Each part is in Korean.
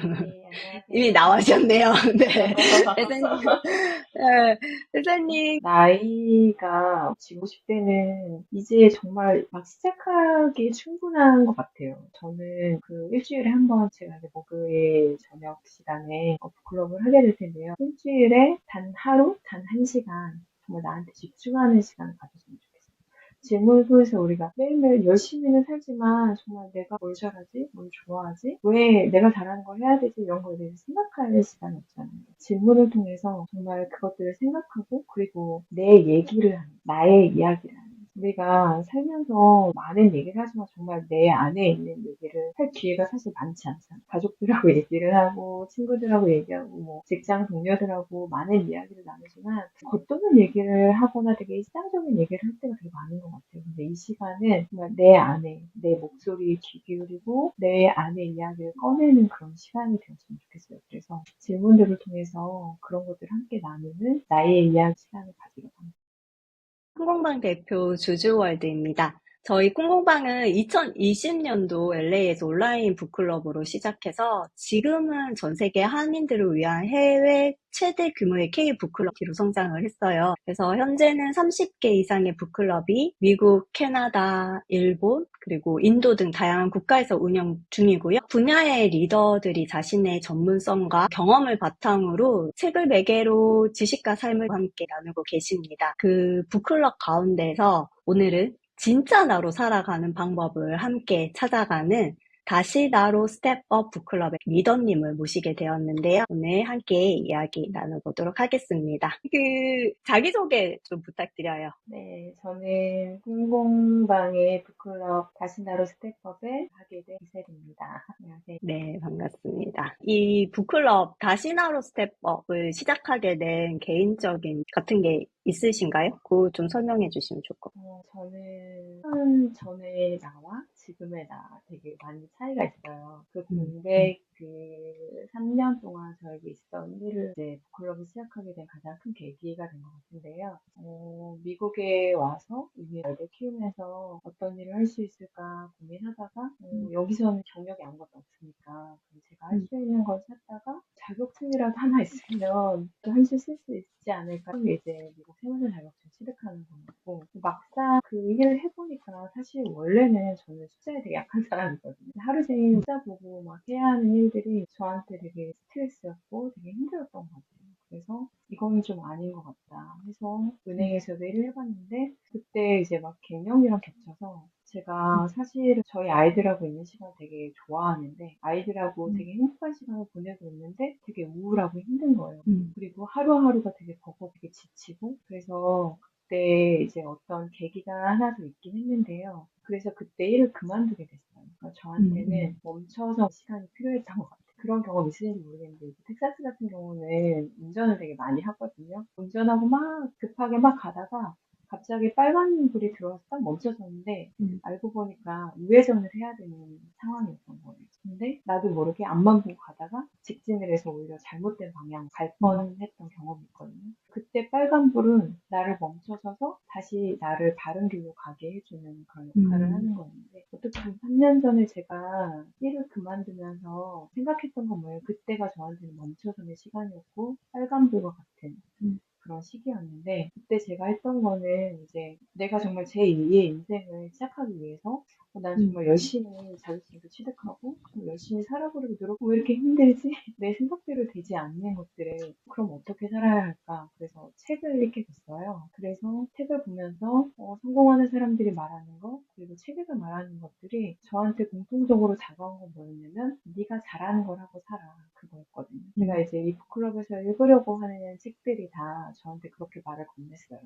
네, 이미 안녕하세요. 나와셨네요. 네. 회사님, 네, 회사님. 나이가 지금 50대는 이제 정말 막 시작하기 충분한 것 같아요. 저는 그 일주일에 한 번 제가 이제 목요일 저녁 시간에 북클럽을 하게 될 텐데요. 일주일에 단 하루, 단 한 시간 정말 나한테 집중하는 시간을 가졌으면 좋겠어요. 질문을 통해서 우리가 매일매일 열심히는 살지만 정말 내가 뭘 잘하지? 뭘 좋아하지? 왜 내가 잘하는 걸 해야 되지? 이런 거에 대해서 생각할 시간이 없잖아요. 질문을 통해서 정말 그것들을 생각하고 그리고 내 얘기를 하는, 나의 이야기를 하는. 우리가 살면서 많은 얘기를 하지만 정말 내 안에 있는 얘기를 할 기회가 사실 많지 않잖아요. 가족들하고 얘기를 하고 친구들하고 얘기하고 뭐 직장 동료들하고 많은 이야기를 나누지만 겉도는 얘기를 하거나 되게 일상적인 얘기를 할 때가 되게 많은 것 같아요. 근데 이 시간은 정말 내 안에 내 목소리에 귀 기울이고 내 안의 이야기를 꺼내는 그런 시간이 되었으면 좋겠어요. 그래서 질문들을 통해서 그런 것들을 함께 나누는 나의 이야기 시간을 가지려고 합니다. 콩공방 대표 주주월드입니다. 저희 콩공방은 2020년도 LA에서 온라인 북클럽으로 시작해서 지금은 전 세계 한인들을 위한 해외 최대 규모의 K 북클럽으로 성장을 했어요. 그래서 현재는 30개 이상의 북클럽이 미국, 캐나다, 일본, 그리고 인도 등 다양한 국가에서 운영 중이고요. 분야의 리더들이 자신의 전문성과 경험을 바탕으로 책을 매개로 지식과 삶을 함께 나누고 계십니다. 그 북클럽 가운데서 오늘은 진짜 나로 살아가는 방법을 함께 찾아가는 다시 나로 스텝업 북클럽의 리더님을 모시게 되었는데요. 오늘 함께 이야기 나눠보도록 하겠습니다. 자기소개 좀 부탁드려요. 네, 저는 공공방의 북클럽 다시 나로 스텝업을 하게 된 이슬입니다. 안녕하세요. 네, 반갑습니다. 이 북클럽 다시나로 스텝업을 시작하게 된 개인적인 같은 게 있으신가요? 그거 좀 설명해 주시면 좋을 것 저는 한 전에 나와 지금의 나 되게 많이 차이가 있어요. 그 같아요. 공백 그 3년 동안 저에게 있었던 일을 이제 북클럽을 시작하게 된 가장 큰 계기가 된 것 같은데요. 미국에 와서 이미 아이를 키우면서 어떤 일을 할 수 있을까 고민하다가 여기서는 경력이 아무것도 없으니까 그럼 제가 할 수 있는 걸 찾다가 자격증이라도 하나 있으면 또 한 수 쓸 수 있지 않을까. 그게 이제 미국 세무사 자격증 취득하는 거였고 막상 그 일을 해보니까 사실 원래는 저는 숫자에 되게 약한 사람이거든요. 하루 종일 숫자 보고 막 해야 하는 일들이 저한테 되게 스트레스였고 되게 힘들었던 것 같아요. 그래서 이거는 좀 아닌 것 같다 해서 은행에서도 일을 해봤는데 그때 이제 막 갱년기랑 겹쳐서 제가 사실은 저희 아이들하고 있는 시간 되게 좋아하는데 아이들하고 되게 행복한 시간을 보내고 있는데 되게 우울하고 힘든 거예요. 그리고 하루하루가 되게 버겁게 지치고 그래서 그때 이제 어떤 계기가 하나 더 있긴 했는데요. 그래서 그때 일을 그만두게 됐어요. 그러니까 저한테는 멈춰서 시간이 필요했던 것 같아요. 그런 경험 있으신지 모르겠는데 텍사스 같은 경우는 운전을 되게 많이 하거든요. 운전하고 막 급하게 막 가다가 갑자기 빨간불이 들어와서 딱 멈춰섰는데 알고 보니까 우회전을 해야 되는 상황이었던 거예요. 근데 나도 모르게 앞만 보고 가다가 직진을 해서 오히려 잘못된 방향 갈 뻔했던 경험이 있거든요. 그때 빨간불은 나를 멈춰서서 다시 나를 바른 길로 가게 해주는 그런 역할을 하는 거였는데 어떻게 보면 3년 전에 제가 일을 그만두면서 생각했던 건 뭐예요? 그때가 저한테는 멈춰서는 시간이었고 빨간불과 같은 그런 시기였는데 그때 제가 했던 거는 이제 내가 정말 제2의 인생을 시작하기 위해서 난 정말 열심히 자격증도 취득하고 열심히 살아보려고 노력하고 왜 이렇게 힘들지? 내 생각대로 되지 않는 것들을 그럼 어떻게 살아야 할까? 그래서 책을 읽게 됐어요. 그래서 책을 보면서 성공하는 사람들이 말하는 거 그리고 책에서 말하는 것들이 저한테 공통적으로 다가온 건 뭐였냐면 네가 잘하는 걸 하고 살아 그거였거든요. 제가 이제 이 북클럽에서 읽으려고 하는 책들이 다 저한테 그렇게 말을 건넸어요.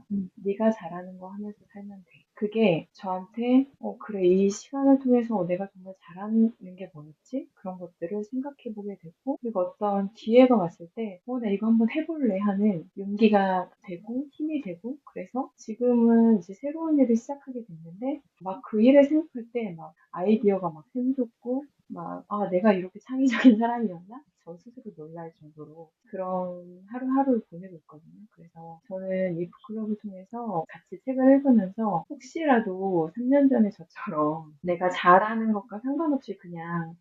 네가 잘하는 거 하면서 살면 돼. 그게 저한테 그래 이 시간을 통해서 내가 정말 잘하는 게 뭐였지? 그런 것들을 생각해 보게 됐고 그리고 어떤 기회가 왔을 때 나 이거 한번 해볼래 하는 용기가 되고 힘이 되고 그래서 지금은 이제 새로운 일을 시작하게 됐는데 막 그 일을 생각할 때 막 아이디어가 막 샘솟고 막 내가 이렇게 창의적인 사람이었나? 저 스스로 놀랄 정도로 그런 하루하루를 보내고 있거든요. 그래서 저는 이 북클럽을 통해서 같이 책을 읽으면서 혹시라도 3년 전에 저처럼 내가 잘하는 것과 상관없이 그냥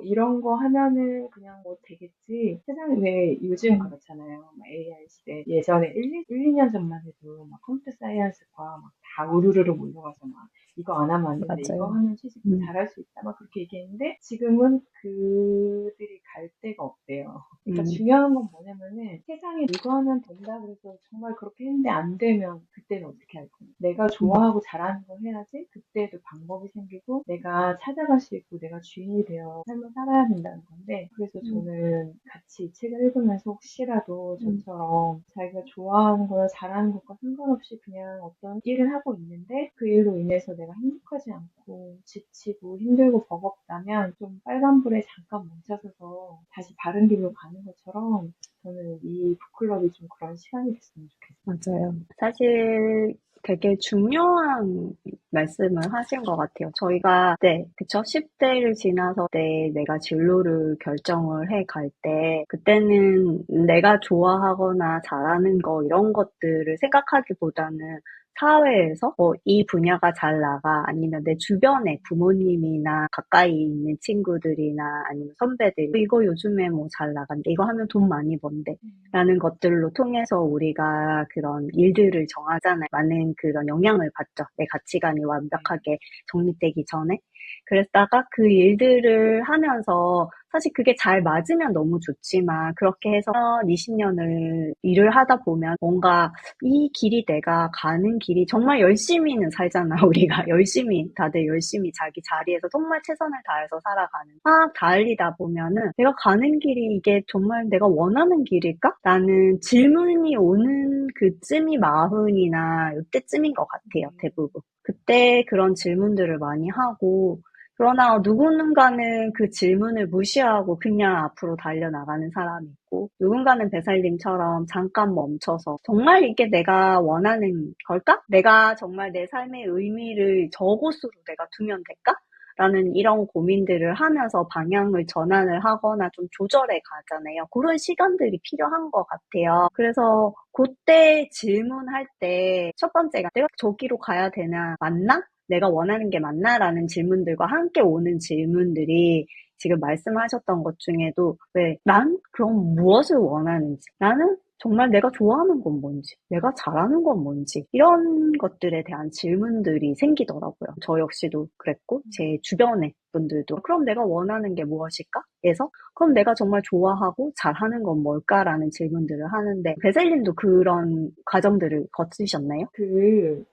이런 거 하면은 그냥 뭐 되겠지. 세상에 왜 요즘 음, 그렇잖아요. 막 AI 시대. 예전에 2년 전만 해도 막 컴퓨터 사이언스과 막 다 우르르르 몰려가서 막 이거 안 하면 안 된다. 이거 맞아요. 하면 취직 음, 잘할 수 있다. 막 그렇게 얘기했는데 지금은 그들이 갈 데가 없대요. 그러니까 음, 중요한 건 뭐냐면은 세상에 이거 하면 된다 그래서 정말 그렇게 했는데 안 되면 그때는 어떻게 할 거냐. 내가 음, 좋아하고 잘하는 걸 해야지 그때도 방법이 생기고 내가 찾아갈 수 있고 내가 주인이 되어 삶을 살아야 된다는 건데 그래서 음, 저는 같이 이 책을 읽으면서 혹시라도 음, 저처럼 자기가 좋아하는 걸 잘하는 것과 상관없이 그냥 어떤 일을 하고 있는데 그 일로 인해서 내가 행복하지 않고 지치고 힘들고 버겁다면 좀 빨간불에 잠깐 멈춰서서 다시 바른 길로 가는 것처럼 저는 이 북클럽이 좀 그런 시간이 됐으면 좋겠어요. 맞아요. 사실 되게 중요한 말씀을 하신 것 같아요. 저희가, 네, 그쵸? 10대를 지나서 때 내가 진로를 결정을 해 갈 때, 그때는 내가 좋아하거나 잘하는 거, 이런 것들을 생각하기보다는 사회에서 이 분야가 잘 나가, 아니면 내 주변에 부모님이나 가까이 있는 친구들이나 아니면 선배들, 이거 요즘에 뭐 잘 나간대, 이거 하면 돈 많이 번대. 라는 것들로 통해서 우리가 그런 일들을 정하잖아요. 많은 그런 영향을 받죠. 내 가치관이 네. 완벽하게 정립되기 전에. 그랬다가 그 일들을 하면서 사실 그게 잘 맞으면 너무 좋지만 그렇게 해서 20년을 일을 하다 보면 뭔가 이 길이 내가 가는 길이 정말 열심히는 살잖아. 우리가 열심히 다들 열심히 자기 자리에서 정말 최선을 다해서 살아가는 막 달리다 보면은 내가 가는 길이 이게 정말 내가 원하는 길일까? 라는 질문이 오는 그쯤이 마흔이나 이때쯤인 것 같아요. 대부분. 그때 그런 질문들을 많이 하고 그러나 누군가는 그 질문을 무시하고 그냥 앞으로 달려나가는 사람이 있고, 누군가는 배살님처럼 잠깐 멈춰서, 정말 이게 내가 원하는 걸까? 내가 정말 내 삶의 의미를 저곳으로 내가 두면 될까? 라는 이런 고민들을 하면서 방향을 전환을 하거나 좀 조절해 가잖아요. 그런 시간들이 필요한 것 같아요. 그래서 그때 질문할 때 첫 번째가 내가 저기로 가야 되나? 맞나? 내가 원하는 게 맞나라는 질문들과 함께 오는 질문들이 지금 말씀하셨던 것 중에도 왜 난 그럼 무엇을 원하는지 나는 정말 내가 좋아하는 건 뭔지 내가 잘하는 건 뭔지 이런 것들에 대한 질문들이 생기더라고요. 저 역시도 그랬고 제 주변의 분들도 그럼 내가 원하는 게 무엇일까? 에서 그럼 내가 정말 좋아하고 잘하는 건 뭘까라는 질문들을 하는데 베셀님도 그런 과정들을 거치셨나요? 그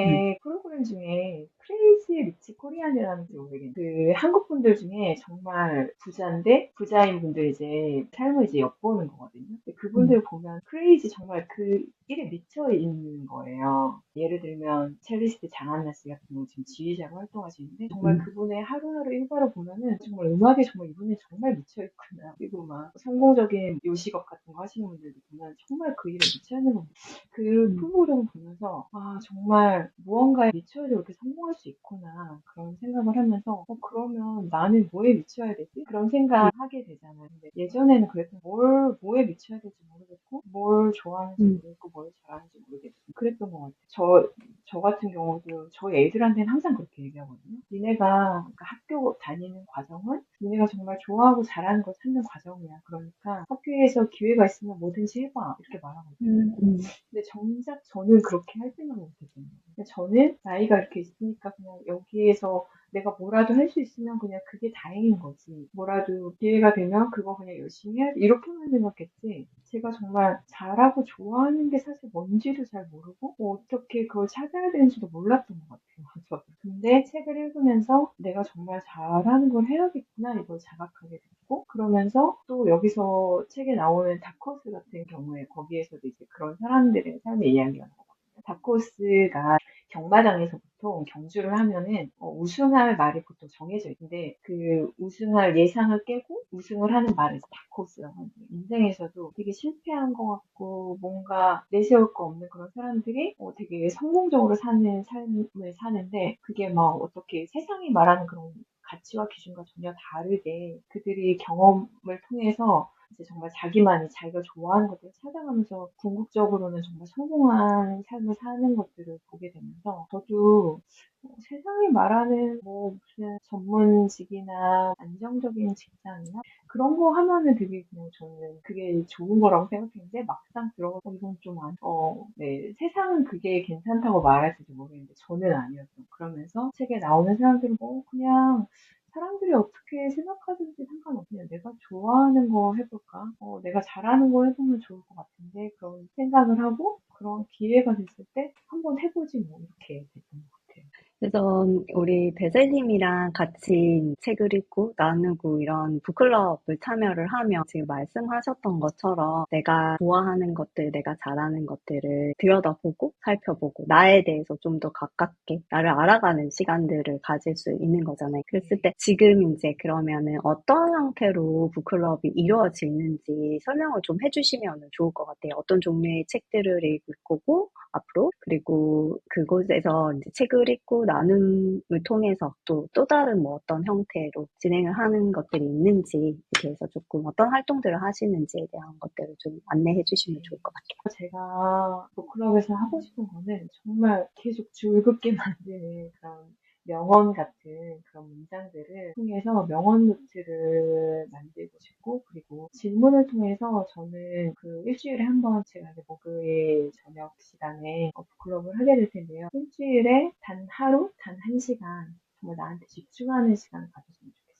음, 요즘에 프로그램 중에 크레이지 리치 코리안이라는 모르겠는데 그 한국 분들 중에 정말 부자인데 부자인 분들 이제 삶을 이제 엿보는 거거든요. 근데 음, 그분들 보면 크레이지 정말 그 일에 미쳐 있는 거예요. 예를 들면 첼리스트 장한나 씨 같은 경우 지금 지휘자로 활동하시는데 정말 음, 그분의 하루하루 일과를 보면은 정말 음악에 정말 이분이 정말 미쳐 있구나. 그리고 막 성공적인 요식업 같은 거 하시는 분들도 보면 정말 그 일에 미쳐 있는 겁니다. 그 음, 프로그램을 보면서 아 정말 무언가에 미쳐야지 이렇게 성공할 수 있구나 그런 생각을 하면서 그러면 나는 뭐에 미쳐야 되지? 그런 음, 생각하게 되잖아요. 근데 예전에는 그랬던 뭐에 미쳐야 될지 모르겠고 뭘 좋아하는지 음, 모르겠고 뭘 잘하는지 모르겠고 그랬던 것 같아요. 저 같은 경우도 저희 애들한테는 항상 그렇게 얘기하거든요. 니네가 그러니까 학교 다니는 과정은 니네가 정말 좋아하고 잘하는 걸 찾는 과정이야. 그러니까 학교에서 기회가 있으면 뭐든지 해봐 이렇게 말하거든요. 음, 음. 근데 정작 저는 그렇게 할 생각을 못했거든요. 저는 나이가 이렇게 있으니까 그냥 여기에서 내가 뭐라도 할 수 있으면 그냥 그게 다행인 거지. 뭐라도 기회가 되면 그거 그냥 열심히 해야지. 이렇게만 생각했지. 제가 정말 잘하고 좋아하는 게 사실 뭔지도 잘 모르고 뭐 어떻게 그걸 찾아야 되는지도 몰랐던 것 같아요. 저도. 근데 책을 읽으면서 내가 정말 잘하는 걸 해야겠구나 이걸 자각하게 됐고 그러면서 또 여기서 책에 나오는 다크호스 같은 경우에 거기에서도 이제 그런 사람들의 삶의 이야기가 나오거든요. 다크호스가 경마장에서 보통 경주를 하면은 우승할 말이 보통 정해져 있는데 그 우승할 예상을 깨고 우승을 하는 말을 다크호스라고 하는데 인생에서도 되게 실패한 것 같고 뭔가 내세울 거 없는 그런 사람들이 되게 성공적으로 사는 삶을 사는데 그게 막 어떻게 세상이 말하는 그런 가치와 기준과 전혀 다르게 그들이 경험을 통해서 이제 정말 자기만이 자기가 좋아하는 것들을 찾아가면서 궁극적으로는 정말 성공한 삶을 사는 것들을 보게 되면서 저도 세상이 말하는 뭐 무슨 전문직이나 안정적인 직장이나 그런 거 하면은 되게 그냥 저는 그게 좋은 거라고 생각했는데 막상 들어가서 이건 좀 네, 세상은 그게 괜찮다고 말할지도 모르겠는데 저는 아니었죠. 그러면서 책에 나오는 사람들은 그냥 사람들이 어떻게 생각하든지 상관없냐. 내가 좋아하는 거 해볼까? 내가 잘하는 거 해보면 좋을 것 같은데 그런 생각을 하고 그런 기회가 됐을 때 한번 해보지 뭐 이렇게 됐던 것 같아요. 그래서 우리 베셀님이랑 같이 책을 읽고 나누고 이런 북클럽을 참여를 하며 지금 말씀하셨던 것처럼 내가 좋아하는 것들, 내가 잘하는 것들을 들여다보고 살펴보고 나에 대해서 좀 더 가깝게 나를 알아가는 시간들을 가질 수 있는 거잖아요. 그랬을 때 지금 이제 그러면은 어떤 형태로 북클럽이 이루어지는지 설명을 좀 해주시면 좋을 것 같아요. 어떤 종류의 책들을 읽을 거고 앞으로 그리고 그곳에서 이제 책을 읽고 나눔을 통해서 또 다른 뭐 어떤 형태로 진행을 하는 것들이 있는지에 대해서 조금 어떤 활동들을 하시는지에 대한 것들을 좀 안내해 주시면 네. 좋을 것 같아요. 제가 북클럽에서 하고 싶은 거는 정말 계속 즐겁게 만드는 그런 명언 같은 그런 문장들을 통해서 명언 노트를 만들고 싶고, 그리고 질문을 통해서 저는 그 일주일에 한 번 제가 이제 목요일 저녁 시간에 북클럽을 하게 될 텐데요. 일주일에 단 하루, 단 한 시간 정말 나한테 집중하는 시간을 가졌으면 좋겠어요.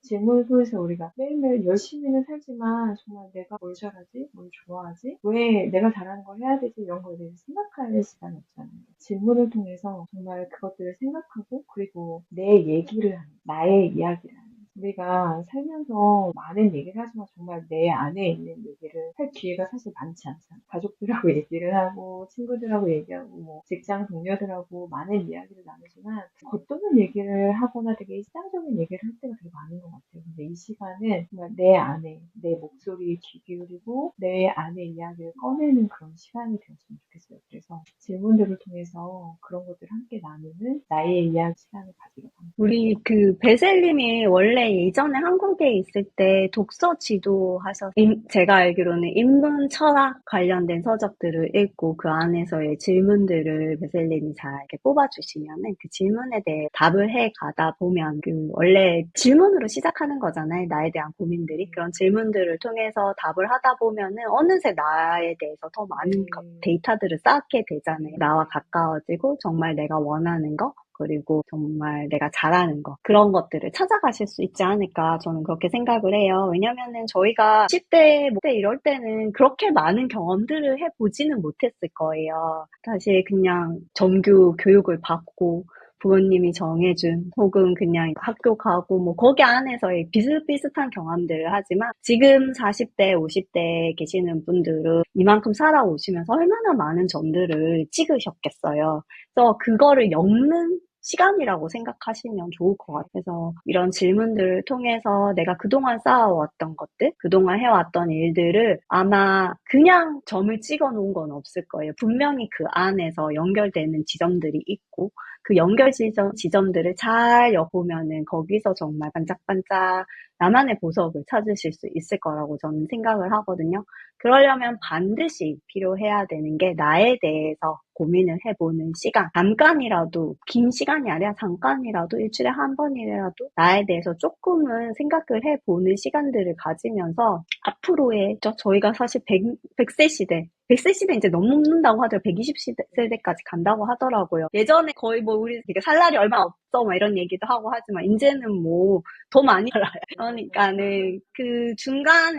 질문을 통해서 우리가 매일매일 열심히는 살지만 정말 내가 뭘 잘하지? 뭘 좋아하지? 왜 내가 잘하는 걸 해야 되지? 이런 거에 대해서 생각할 시간이 없잖아요. 질문을 통해서 정말 그것들을 생각하고 그리고 내 얘기를 하는, 나의 이야기를 하는. 우리가 살면서 많은 얘기를 하지만 정말 내 안에 있는 얘기를 할 기회가 사실 많지 않잖아요. 가족들하고 얘기를 하고 친구들하고 얘기하고 뭐 직장 동료들하고 많은 이야기를 나누지만 겉도는 얘기를 하거나 되게 일상적인 얘기를 할 때가 되게 많은 것 같아요. 근데 이 시간은 정말 내 안에 내 목소리에 귀 기울이고 내 안의 이야기를 꺼내는 그런 시간이 되었으면 좋겠어요. 그래서 질문들을 통해서 그런 것들을 함께 나누는 나의 이야기 시간을 가지려고 합니다. 우리 그 베셀님이 원래 예전에 한국에 있을 때 독서 지도하셔서 제가 알기로는 인문 철학 관련된 서적들을 읽고 그 안에서의 질문들을 베셀님이 잘 이렇게 뽑아주시면은 그 질문에 대해 답을 해 가다 보면 그 원래 질문으로 시작하는 거잖아요. 나에 대한 고민들이. 그런 질문들을 통해서 답을 하다 보면은 어느새 나에 대해서 더 많은 네, 데이터들을 쌓게 되잖아요. 네, 나와 가까워지고 정말 내가 원하는 거 그리고 정말 내가 잘하는 거, 그런 것들을 찾아가실 수 있지 않을까 저는 그렇게 생각을 해요. 왜냐면은 저희가 10대, 뭐 대 이럴 때는 그렇게 많은 경험들을 해보지는 못했을 거예요. 사실 그냥 정규 교육을 받고 부모님이 정해준 혹은 그냥 학교 가고 뭐 거기 안에서의 비슷비슷한 경험들을 하지만 지금 40대, 50대에 계시는 분들은 이만큼 살아오시면서 얼마나 많은 점들을 찍으셨겠어요. 그래서 그거를 엮는 시간이라고 생각하시면 좋을 것 같아요. 그래서 이런 질문들을 통해서 내가 그동안 쌓아왔던 것들, 그동안 해왔던 일들을 아마 그냥 점을 찍어 놓은 건 없을 거예요. 분명히 그 안에서 연결되는 지점들이 있고 그 연결 지점들을 잘 엿보면은 거기서 정말 반짝반짝 나만의 보석을 찾으실 수 있을 거라고 저는 생각을 하거든요. 그러려면 반드시 필요해야 되는 게 나에 대해서 고민을 해보는 시간. 잠깐이라도, 긴 시간이 아니라 잠깐이라도 일주일에 한 번이라도 나에 대해서 조금은 생각을 해보는 시간들을 가지면서 앞으로의, 저희가 사실 100세 시대, 100세 시대 이제 넘는다고 하더라고요. 120세대까지 간다고 하더라고요. 예전에 거의 뭐 우리 되게 살 날이 얼마 없어, 막 이런 얘기도 하고 하지만 이제는 뭐 더 많이 살아요. 그러니까는 그 중간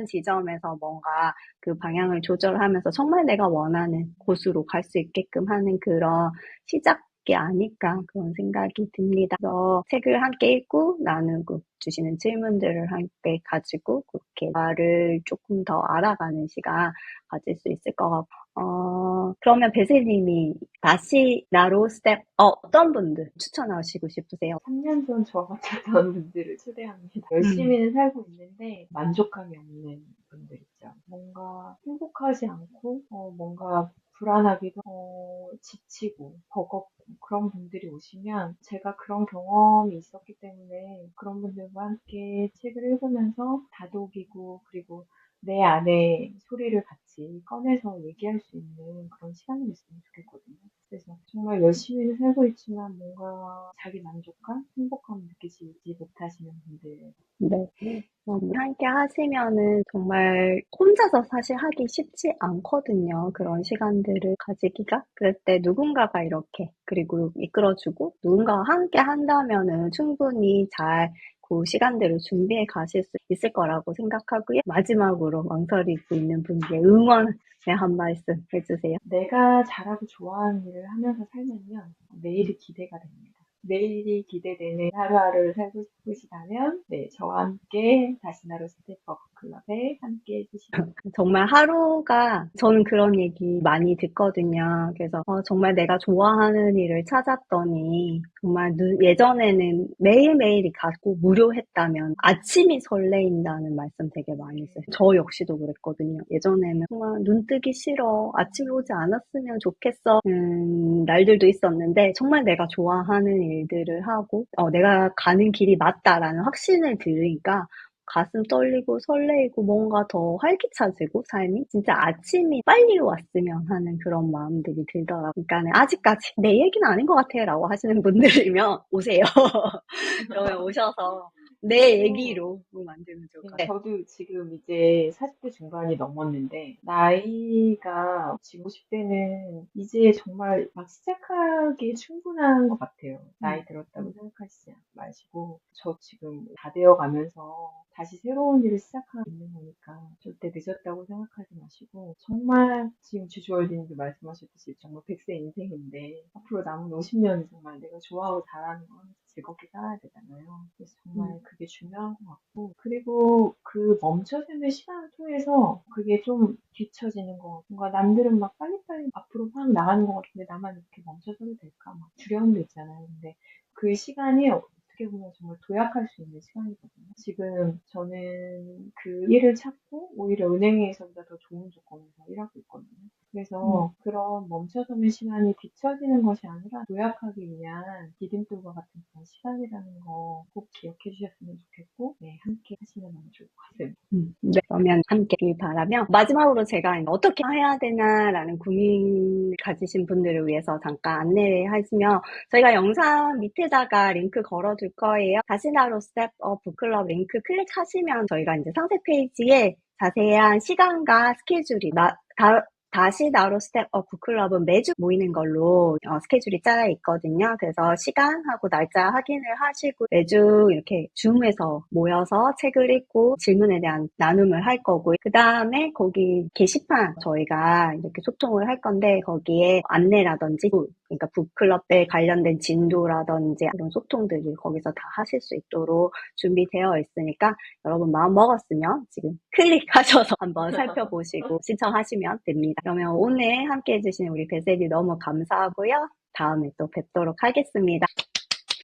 지점에서 뭔가 그 방향을 조절하면서 정말 내가 원하는 곳으로 갈 수 있게끔 하는 그런 시작이 아닐까 그런 생각이 듭니다. 그래서 책을 함께 읽고 나누고 주시는 질문들을 함께 가지고 그렇게 나를 조금 더 알아가는 시간 가질 수 있을 것 같고 그러면 베슬님이 다시 나로 스텝 어떤 분들 추천하시고 싶으세요? 3년 전 저 같았던 분들을 초대합니다. 음. 열심히는 살고 있는데 만족감이 없는 분들 있죠. 뭔가 행복하지 않고 뭔가 불안하기도 지치고 버겁고 그런 분들이 오시면 제가 그런 경험이 있었기 때문에 그런 분들과 함께 책을 읽으면서 다독이고 그리고 내 안에 소리를 같이 꺼내서 얘기할 수 있는 그런 시간이 됐으면 좋겠거든요. 그래서 정말 열심히 살고 있지만 뭔가 자기 만족감, 행복감을 느끼지 못하시는 분들. 네. 함께 하시면은 정말 혼자서 사실 하기 쉽지 않거든요. 그런 시간들을 가지기가. 그럴 때 누군가가 이렇게, 그리고 이끌어주고, 누군가와 함께 한다면은 충분히 잘 그 시간들을 준비해 가실 수 있을 거라고 생각하고요. 마지막으로 망설이고 있는 분께 응원의 한 말씀 해주세요. 내가 잘하고 좋아하는 일을 하면서 살면요. 내일이 기대가 됩니다. 내일이 기대되는 하루하루를 살고 싶으시다면, 네, 저와 함께 다시나로 스텝업 클럽에 함께 해주시기 정말 하루가, 저는 그런 얘기 많이 듣거든요. 그래서 정말 내가 좋아하는 일을 찾았더니 정말 예전에는 매일매일이 가고 무료했다면 아침이 설레인다는 말씀 되게 많이 했어요. 저 역시도 그랬거든요. 예전에는 정말 눈 뜨기 싫어, 아침이 오지 않았으면 좋겠어 날들도 있었는데, 정말 내가 좋아하는 일들을 하고 내가 가는 길이 맞다라는 확신을 들으니까 가슴 떨리고 설레이고 뭔가 더 활기차지고 삶이 진짜 아침이 빨리 왔으면 하는 그런 마음들이 들더라고요. 그러니까 아직까지 내 얘기는 아닌 것 같아 라고 하시는 분들이면 오세요. 그러면 오셔서 내 고 얘기로 만들면 좋을 것 네, 같아요. 저도 지금 이제 40대 중반이 넘었는데, 나이가 지금 50대는 이제 정말 막 시작하기에 충분한 것 같아요. 나이 들었다고 생각하시지 마시고, 저 지금 다 되어 가면서 다시 새로운 일을 시작하고 있는 거니까 절대 늦었다고 생각하지 마시고, 정말 지금 주주월드님도 말씀하셨듯이 정말 100세 인생인데, 앞으로 남은 50년이 정말 내가 좋아하고 잘하는 거 하면서 즐겁게 살아야 되잖아요. 그래서 정말 그게 중요한 것 같고, 그리고 그 멈춰서는 시간을 통해서 그게 좀 뒤처지는 것 같고, 뭔가 남들은 막 빨리빨리 앞으로 확 나가는 것 같은데 나만 이렇게 멈춰서도 될까? 막 두려움도 있잖아요. 근데 그 시간이 어떻게 보면 정말 도약할 수 있는 시간이거든요. 지금 저는 그 일을 찾고 오히려 은행에서보다 더 좋은 조건에서 일하고 있거든요. 그래서 그런 멈춰서는 시간이 뒤처지는 것이 아니라 도약하기 위한 디딤돌과 같은 그런 시간이라는 거 꼭 기억해 주셨으면 좋겠고, 네, 함께 하시면 너무 좋을 것 같습니다. 네, 그러면 함께 하길 바라며, 마지막으로 제가 어떻게 해야 되나라는 고민 가지신 분들을 위해서 잠깐 안내하시면, 저희가 영상 밑에다가 링크 걸어둘 거예요. 다시나로 스텝업 북클럽 링크 클릭하시면 저희가 이제 상세 페이지에 자세한 시간과 스케줄이 다시 나로 스텝업 북클럽은 매주 모이는 걸로 스케줄이 짜여 있거든요. 그래서 시간하고 날짜 확인을 하시고 매주 이렇게 줌에서 모여서 책을 읽고 질문에 대한 나눔을 할 거고, 그 다음에 거기 게시판 저희가 이렇게 소통을 할 건데 거기에 안내라든지 그러니까 북클럽에 관련된 진도라든지 그런 소통들을 거기서 다 하실 수 있도록 준비되어 있으니까 여러분 마음 먹었으면 지금 클릭하셔서 한번 살펴보시고 신청하시면 됩니다. 그러면 오늘 함께 해주신 우리 베셀이 너무 감사하고요. 다음에 또 뵙도록 하겠습니다.